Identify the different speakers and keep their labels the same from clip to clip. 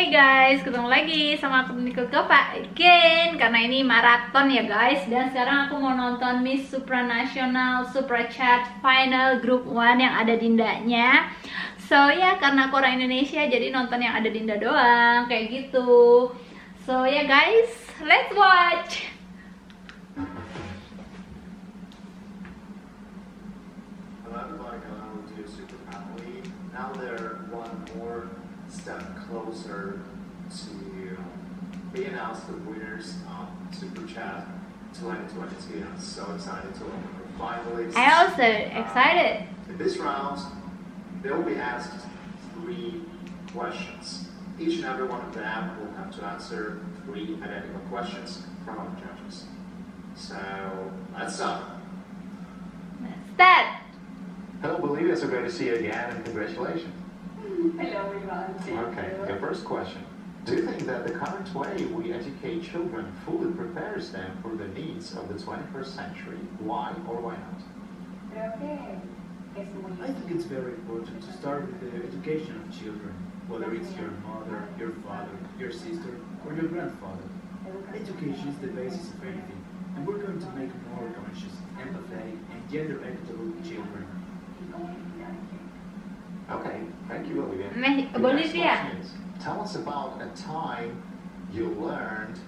Speaker 1: Hey guys, ketemu lagi sama aku Rini Khludkova again. Karena ini maraton ya guys. Dan sekarang aku mau nonton Miss Supranational Supra Chat Final Group 1 yang ada Dindanya. So ya, karena aku orang Indonesia jadi nonton yang ada Dinda doang, kayak gitu. So ya guys, let's watch.
Speaker 2: Now they're one more step closer to being announced the winners of Super Chat 2022. I'm so excited to welcome the finalists.
Speaker 1: I also excited.
Speaker 2: In this round, they will be asked 3 questions. Each and every one of them will have to answer 3 identical questions from our judges. So let's start.
Speaker 1: Let's start.
Speaker 2: Hello, Bolivia. So great to see you again, and congratulations.
Speaker 3: Hello, everyone.
Speaker 2: Okay, your first question. Do you think that the current way we educate children fully prepares them for the needs of the 21st century? Why or why not?
Speaker 3: Creo que es muy
Speaker 4: I think it's very important to start with the education of children, whether it's your mother, your father, your sister, or your grandfather. Education is the basis of anything, and we're going to make more conscious, empathetic, and gender equitable children.
Speaker 2: Okay, thank you, Bolivia. The
Speaker 1: Bolivia.
Speaker 2: next question is, tell us about a time you learned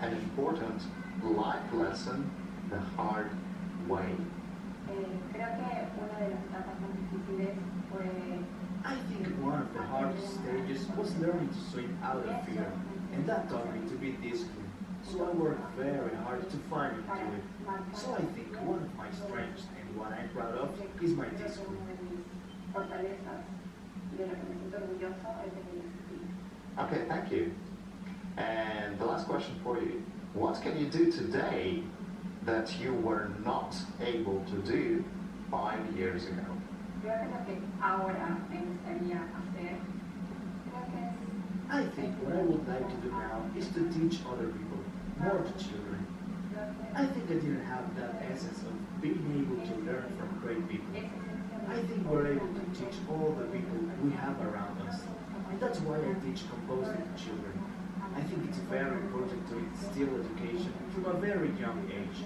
Speaker 2: an important life lesson the hard way.
Speaker 3: creo que una de las etapas más difíciles fue
Speaker 4: I think one of the hardest stages was learning to swim out of fear, and that taught me to be disciplined. So I worked very hard to finally do it. So I think one of my strengths and what I'm proud of is my discipline.
Speaker 3: fortalezas y de lo que me siento orgulloso es de mi disciplina.
Speaker 2: Okay, thank you. And the last question for you. What can you do today that you were not able to do 5 years ago?
Speaker 3: Creo que lo que ahora me gustaría hacer, creo que es
Speaker 4: I think what I would like to do now is to teach other people, more to children. I think I didn't have that essence of being able to learn from great people. I think we're able to teach all the people we have around us. And that's why I teach composing to children. I think it's very important to instill education from a very young age.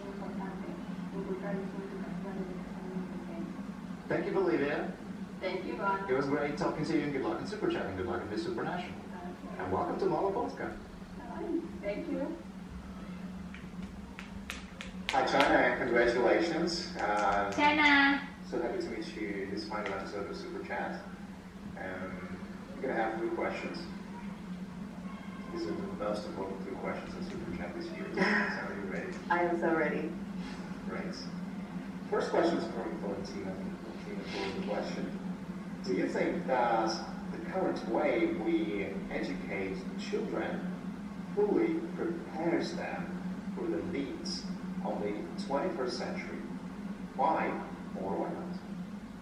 Speaker 2: Thank you, Bolivia.
Speaker 3: Thank you, Ron.
Speaker 2: It was great talking to you, and good luck in Super Chat, and good luck in this Supranational. And welcome to Polska.
Speaker 3: Thank you.
Speaker 2: Hi, China, and congratulations.
Speaker 1: China.
Speaker 2: So happy to meet you this final episode of Super Chat. We're going to have 3 questions. These are the most important 3 questions in Super Chat this year. So are you ready?
Speaker 5: I am so ready.
Speaker 2: Great. First question is from Valentina. Valentina posed the question. Do you think that the current way we educate children fully prepares them for the needs of the 21st century? Why or why not?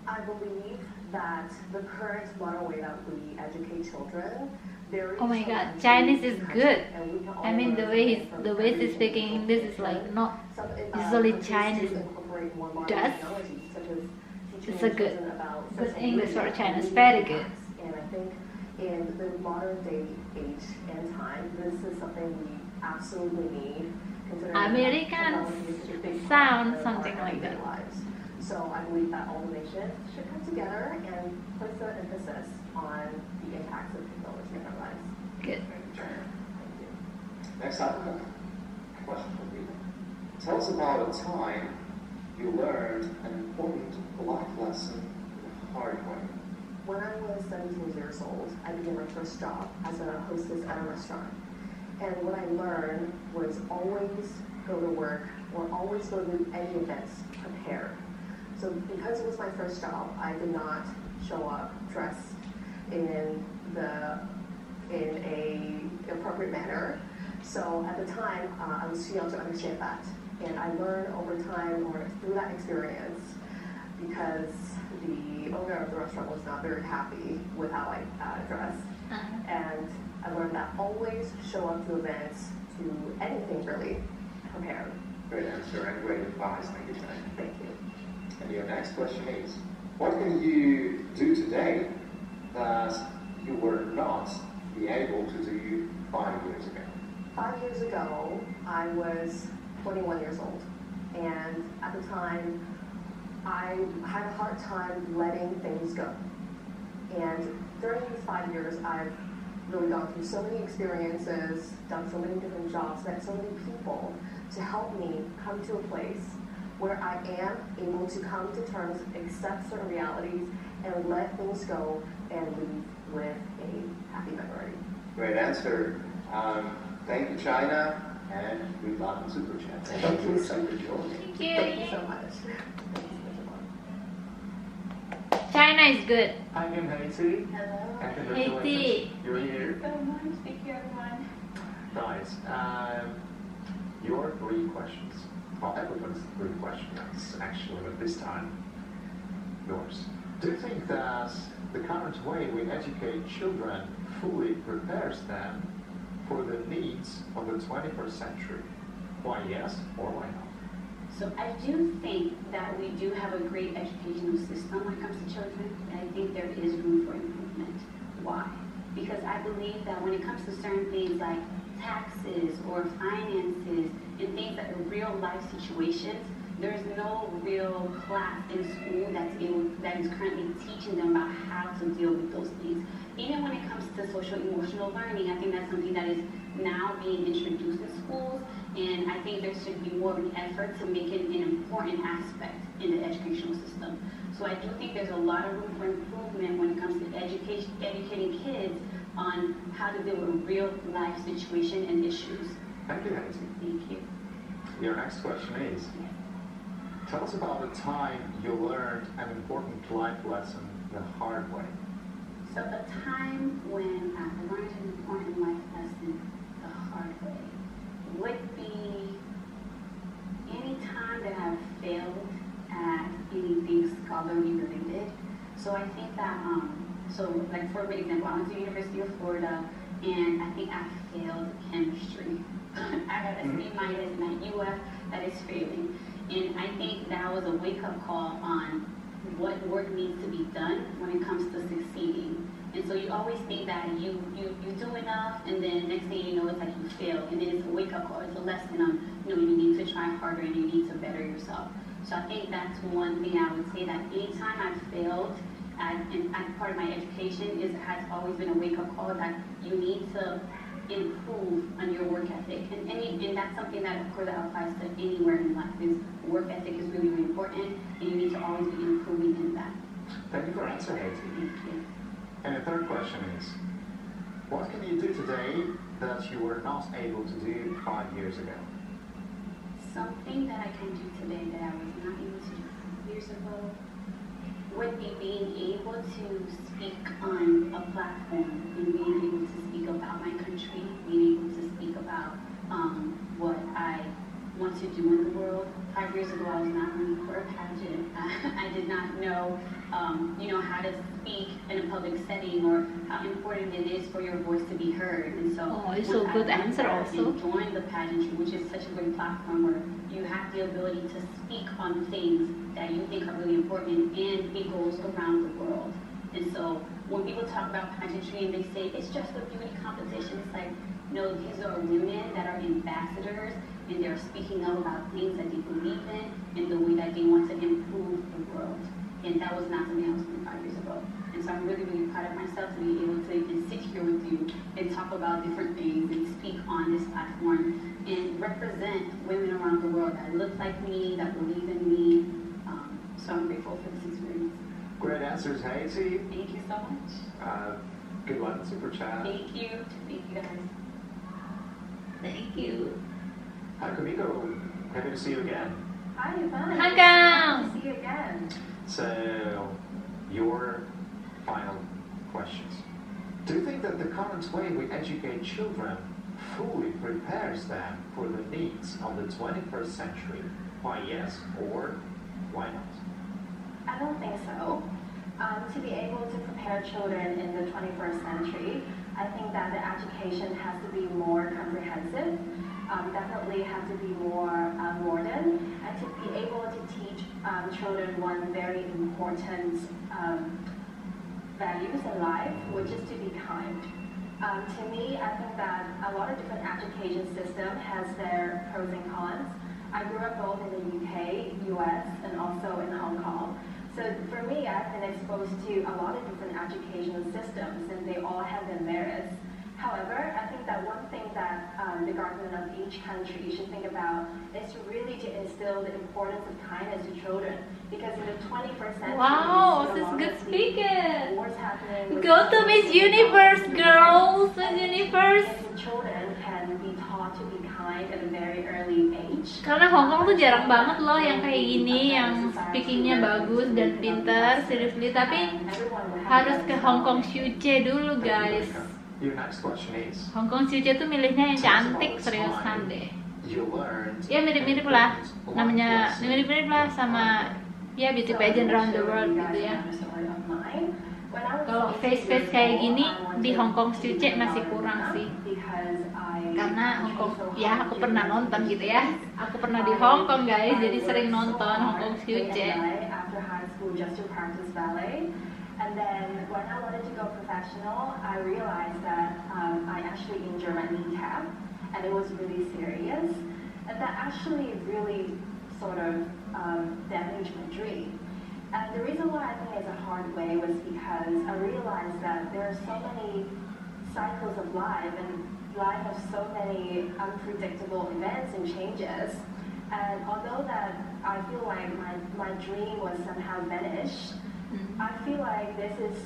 Speaker 5: I believe that the current modern way that we educate children, there is
Speaker 1: Oh my
Speaker 5: so
Speaker 1: god,
Speaker 5: much
Speaker 1: Chinese
Speaker 5: we
Speaker 1: is
Speaker 5: can
Speaker 1: good.
Speaker 5: and we can all
Speaker 1: I mean
Speaker 5: learn
Speaker 1: the way he's speaking English is like not usually Chinese. Does. It's a good English for China. It's very good.
Speaker 5: And I think in the modern day age and time, this is something we absolutely need. considering that
Speaker 1: Americans
Speaker 5: technology is such a big
Speaker 1: sound
Speaker 5: part of
Speaker 1: something
Speaker 5: our
Speaker 1: like
Speaker 5: everyday
Speaker 1: that.
Speaker 5: lives. So I believe that all the nations should come together and put the emphasis on the impacts of technology in our lives.
Speaker 1: Good.
Speaker 2: Thank you, China. Next up, question for you. Tell us about a time you learned an important life lesson the hard way.
Speaker 5: When I was 17 years old, I began my first job as a hostess at a restaurant. And what I learned was always go to work or always go to any events prepared. So because it was my first job, I did not show up dressed in a appropriate manner. So at the time, I was too young to understand that. And I learned over time or through that experience because the owner of the restaurant was not very happy with how I dressed. And I learned that always show up to events, to anything really, prepared.
Speaker 2: Great answer and great advice. Thank you, China.
Speaker 5: Thank you.
Speaker 2: And your next question is, what can you do today that you were not be able to do 5 years ago?
Speaker 5: 5 years ago, I was 21 years old. And at the time, I had a hard time letting things go. And during these 5 years, I've really gone through so many experiences, done so many different jobs, met so many people to help me come to a place where I am able to come to terms, accept certain realities, and let things go and leave with a happy memory.
Speaker 2: Great answer. Thank you, China, and good luck in Super Chat. Thank you so much for joining.
Speaker 5: Thank you so much.
Speaker 1: China is good.
Speaker 4: Hi again, Haiti.
Speaker 3: Hello.
Speaker 4: And congratulations.
Speaker 1: Haiti.
Speaker 4: You're here.
Speaker 3: So much. Thank you, everyone.
Speaker 4: Nice. Your 3 questions. Well, everyone's 3 questions, actually, but this time, yours. Do you think that the current way we educate children fully prepares them for the needs of the 21st century? Why yes or why not?
Speaker 6: So I do think that we do have a great educational system when it comes to children, and I think there is room for improvement. Why? Because I believe that when it comes to certain things like taxes or finances and things that are real life situations, there is no real class in school that is currently teaching them about how to deal with those things. Even when it comes to social emotional learning, I think that's something that is now being introduced in schools, and I think there should be more of an effort to make it an important aspect in the educational system. So I do think there's a lot of room for improvement when it comes to educating kids on how to deal with real life situation and issues.
Speaker 4: Thank you, Haiti.
Speaker 6: Thank you.
Speaker 4: Your next question is, tell us about the time you learned an important life lesson the hard way.
Speaker 6: So a time when I learned an important life lesson the hard way would be any time that I've failed at anything scholarly related. So I think that, like for example, I went to the University of Florida and I think I failed chemistry. I got a C- in that UF that is failing. And I think that was a wake-up call on what work needs to be done when it comes to succeeding. And so you always think that you do enough, and then next thing you know, it's like you fail. And then it's a wake-up call. It's a lesson on, you need to try harder and you need to better yourself. So I think that's one thing I would say, that anytime I've failed, and part of my education has always been a wake-up call that you need to improve on your work ethic. And that's something that, of course, that applies to anywhere in life. Is work ethic is really, really important, and you need to always be improving in that.
Speaker 4: Thank you for answering, Haiti.
Speaker 6: Thank you.
Speaker 4: And the third question is, what can you do today that you were not able to do 5 years ago?
Speaker 6: Something that I can do today that I was not able to do 5 years ago would be being able to speak on a platform and being able to speak about my country, being able to speak about what I want to do in the world. 5 years ago, I was not running for a pageant. I did not know, how to speak in a public setting or how important it is for your voice to be heard. And so,
Speaker 1: it's a good answer also.
Speaker 6: Join the pageantry, which is such a great platform where you have the ability to speak on things that you think are really important, and it goes around the world. And so when people talk about pageantry and they say it's just a beauty competition, it's like, no, these are women that are ambassadors, and they're speaking up about things that they believe in and the way that they want to improve the world. And that was not something I was doing 5 years ago. And so I'm really, really proud of myself to be able to even sit here with you and talk about different things and speak on this platform and represent women around the world that look like me, that believe in me. So I'm grateful for this experience.
Speaker 4: Great answers, Haiti.
Speaker 6: Thank you so much.
Speaker 4: Good luck in Super Chat.
Speaker 6: Thank you. Thank you, guys.
Speaker 1: Thank you.
Speaker 4: Hi, Kamiko. Happy to see you again.
Speaker 3: Hi, Yvonne.
Speaker 1: Hi, Gam.
Speaker 3: Nice to see you again.
Speaker 4: So, your final questions. Do you think that the current way we educate children fully prepares them for the needs of the 21st century? Why yes or why not?
Speaker 7: I don't think so. To be able to prepare children in the 21st century, I think that the education has to be more comprehensive, definitely has to be more modern, and to be able to teach children one very important values in life, which is to be kind. To me, I think that a lot of different education system has their pros and cons. I grew up both in the UK, US, and also in Hong Kong. So for me, I've been exposed to a lot of different educational systems, and they all have their merits. However, I think that one thing that the government of each country should think about is really to instill the importance of kindness to children. Because in the 21st century,
Speaker 1: Wow,
Speaker 7: we see a
Speaker 1: this is
Speaker 7: lot
Speaker 1: good
Speaker 7: of the
Speaker 1: speaking.
Speaker 7: wars happening with
Speaker 1: Go to Miss Universe, girls. Miss
Speaker 7: and
Speaker 1: Universe.
Speaker 7: if children can be taught to be kind at a very early age.
Speaker 1: Karena Hong Kong tuh jarang banget loh yang kayak gini, yang speakingnya bagus dan pinter, seriously. Tapi harus ke Hong Kong Xuche dulu, guys.
Speaker 2: Your next question is,
Speaker 1: Hong Kong Xuche tuh milihnya yang cantik, seriusan deh.
Speaker 2: you learned
Speaker 1: Ya mirip-mirip lah, namanya mirip-mirip lah sama ya beauty pageant around the world gitu ya. Kalau face-face kayak gini di Hong Kong Xuche masih kurang sih. Karena Hong Kong, ya aku pernah nonton gitu ya. Aku pernah di Hong Kong guys, jadi sering nonton Hong Kong Xuche.
Speaker 7: After high school just to practice ballet. And then when I wanted to go professional, I realized that I actually injured my kneecap, and it was really serious. And that actually really sort of damaged my dream. And the reason why I think it's a hard way was because I realized that there are so many cycles of life, and life has so many unpredictable events and changes. And although that I feel like my dream was somehow vanished, I feel like this is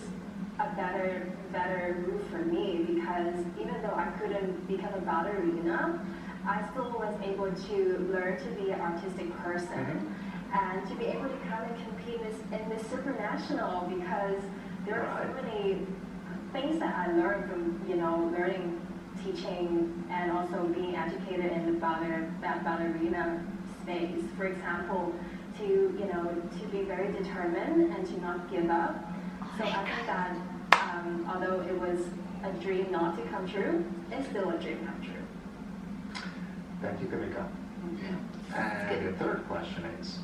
Speaker 7: a better route for me, because even though I couldn't become a ballerina, I still was able to learn to be an artistic person and to be able to come and compete in this Supranational, because there are so many things that I learned from learning, teaching, and also being educated in the ballerina space. For example, to be very determined and to not give up. So I think that although it was a dream not to come true, it's still a dream come true.
Speaker 2: Thank you, Kamika. And the third question is,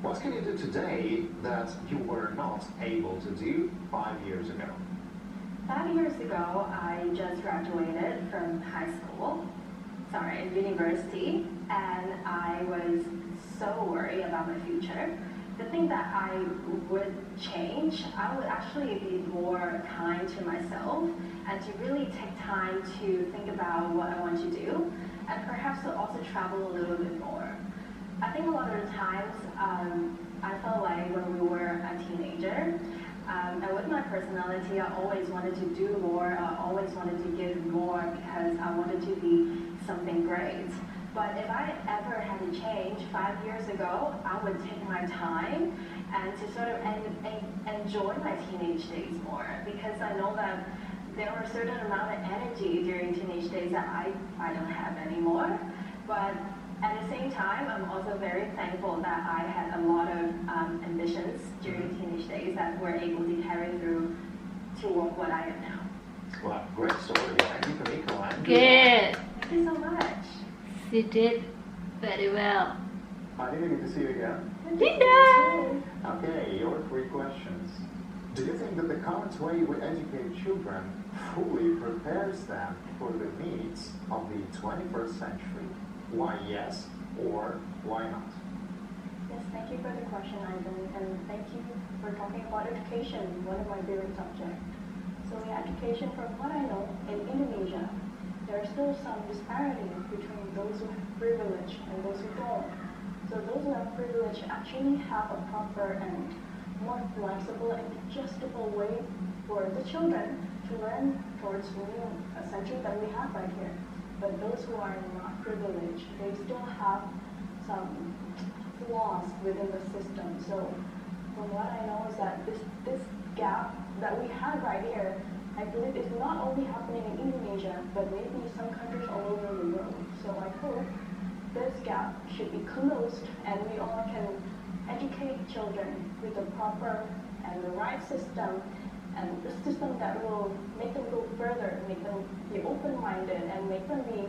Speaker 2: what can you do today that you were not able to do 5 years ago?
Speaker 7: 5 years ago, I just graduated from university, and I was so worried about my future. The thing that I would change, I would actually be more kind to myself and to really take time to think about what I want to do, and perhaps to also travel a little bit more. I think a lot of the times I felt like when we were a teenager, and with my personality, I always wanted to do more, I always wanted to give more because I wanted to be something great. But if I ever had to change 5 years ago, I would take my time and to sort of enjoy my teenage days more, because I know that there were a certain amount of energy during teenage days that I don't have anymore. But at the same time, I'm also very thankful that I had a lot of ambitions during teenage days that were able to carry through to what I am now.
Speaker 2: Well, great story. Thank you, Kamika.
Speaker 1: Good.
Speaker 7: Thank you so much.
Speaker 1: She did very well.
Speaker 2: I didn't get to see you again.
Speaker 1: Linda!
Speaker 2: Okay, your 3 questions. Do you think that the current way we educate children fully prepares them for the needs of the 21st century? Why yes, or why not?
Speaker 8: Yes, thank you for the question, Ivan, and thank you for talking about education, one of my favorite subjects. So in education, from what I know, in Indonesia, there are still some disparity between those who have privilege and those who don't. So those who have privilege actually have a proper and more flexible and adjustable way for the children to learn towards the new century that we have right here. But those who are not privileged, they still have some flaws within the system. So from what I know is that this gap that we have right here, I believe it's not only happening in Indonesia, but maybe some countries all over the world. So I hope this gap should be closed and we all can educate children with the proper and the right system, and the system that will make them go further, make them be open-minded, and make them be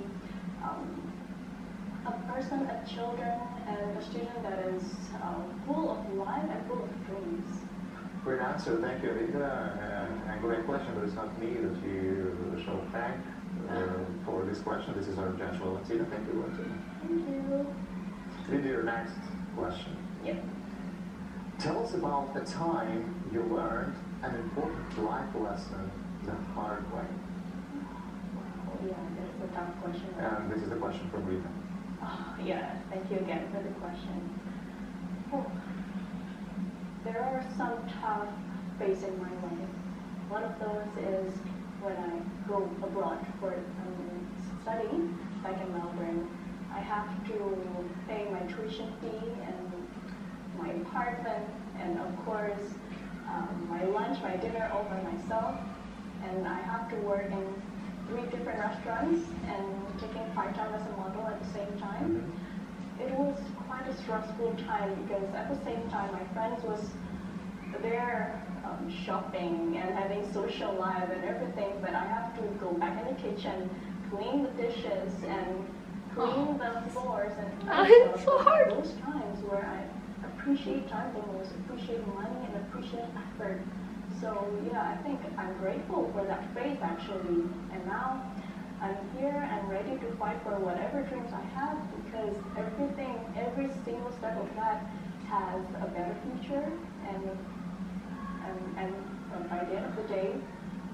Speaker 8: a person, a children, and a student that is full of life and full of dreams.
Speaker 2: Great answer, thank you, Linda. And great question, but it's not me that you shall thank for this question. This is our judge, Valentina. Thank you, Valentina.
Speaker 8: Thank you.
Speaker 2: Linda, your next question.
Speaker 8: Yep.
Speaker 2: Tell us about a time you learned an important life lesson the hard way.
Speaker 8: Oh, yeah, that's a tough question.
Speaker 2: And this is the question from Rita.
Speaker 8: Oh, yeah, thank you again for the question. Oh, there are some tough phases in my life. One of those is when I go abroad for study back in Melbourne. I have to pay my tuition fee and my apartment, and of course my lunch, my dinner all by myself. And I have to work in 3 different restaurants and taking part-time as a model at the same time. It was quite a stressful time because at the same time my friends was there shopping and having social life and everything, but I have to go back in the kitchen, clean the dishes and clean the floors, and
Speaker 1: it's so hard.
Speaker 8: Those times where I appreciate time the most, appreciate money and appreciate effort. So yeah, I think I'm grateful for that phase actually, and now I'm here and ready to fight for whatever dreams I have, because everything, every single step of that has a better future, and by the end of the day,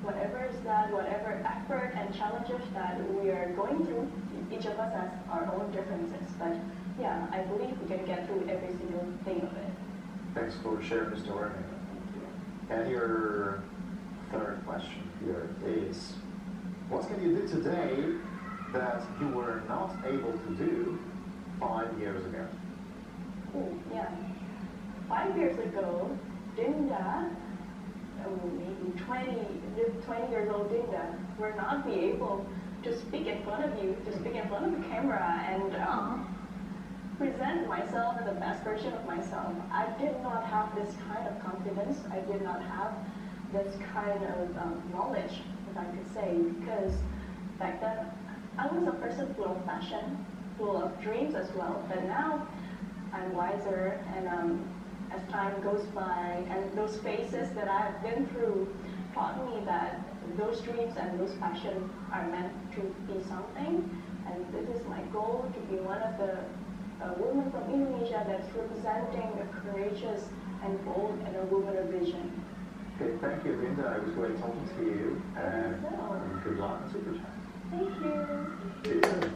Speaker 8: whatever is that, whatever effort and challenges that we are going through, each of us has our own differences, but yeah, I believe we can get through every single thing of it.
Speaker 2: Thanks for sharing the story. And your third question here is, what can you do today that you were not able to do 5 years ago?
Speaker 8: Oh, yeah. 5 years ago, Dinda, maybe 20 years old Dinda, would not be able to speak in front of you, to speak in front of the camera and present myself as the best version of myself. I did not have this kind of confidence. I did not have this kind of knowledge, if I could say, because back then I was a person full of passion, full of dreams as well. But now I'm wiser, and as time goes by, and those phases that I've been through taught me that those dreams and those passions are meant to be something. And this is my goal, to be one of the women from Indonesia that's representing a courageous and bold and a woman of vision.
Speaker 2: Okay, thank you, Linda. It was great talking to you. And good luck in Super Chat.
Speaker 8: Thank you.
Speaker 2: See you soon.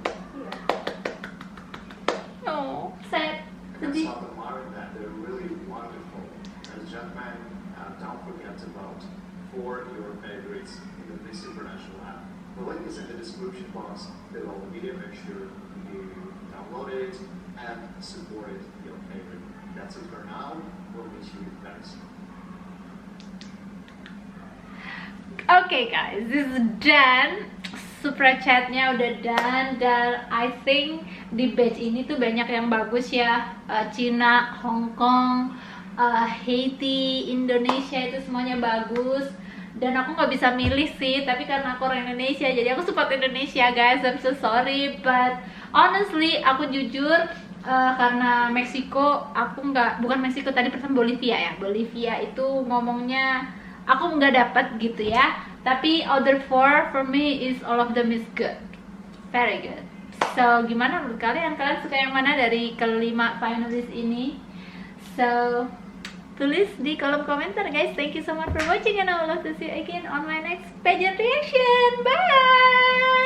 Speaker 1: Oh, sad.
Speaker 9: Can't stop admiring that. They're really wonderful. As gentlemen, don't forget to vote for your favorites in the Supranational app. The link is in the description box below the video. Make sure you download it and support it, your favorite. That's it for now. We'll meet you very soon.
Speaker 1: Okay guys, this is done. Supra chatnya udah done, dan I think di batch ini tuh banyak yang bagus ya. Cina, Hong Kong, Haiti, Indonesia, itu semuanya bagus. Dan aku nggak bisa milih sih, tapi karena aku orang Indonesia, jadi aku support Indonesia guys. I'm so sorry, but honestly aku jujur, karena Meksiko aku bukan Meksiko, tadi pertama Bolivia ya. Bolivia itu ngomongnya aku nggak dapat gitu ya. Tapi other 4 for me is all of them is good, very good. So gimana menurut kalian? Kalian suka yang mana dari kelima finalis ini? So tulis di kolom komentar guys. Thank you so much for watching, and I would love to see you again on my next pageant reaction. Bye.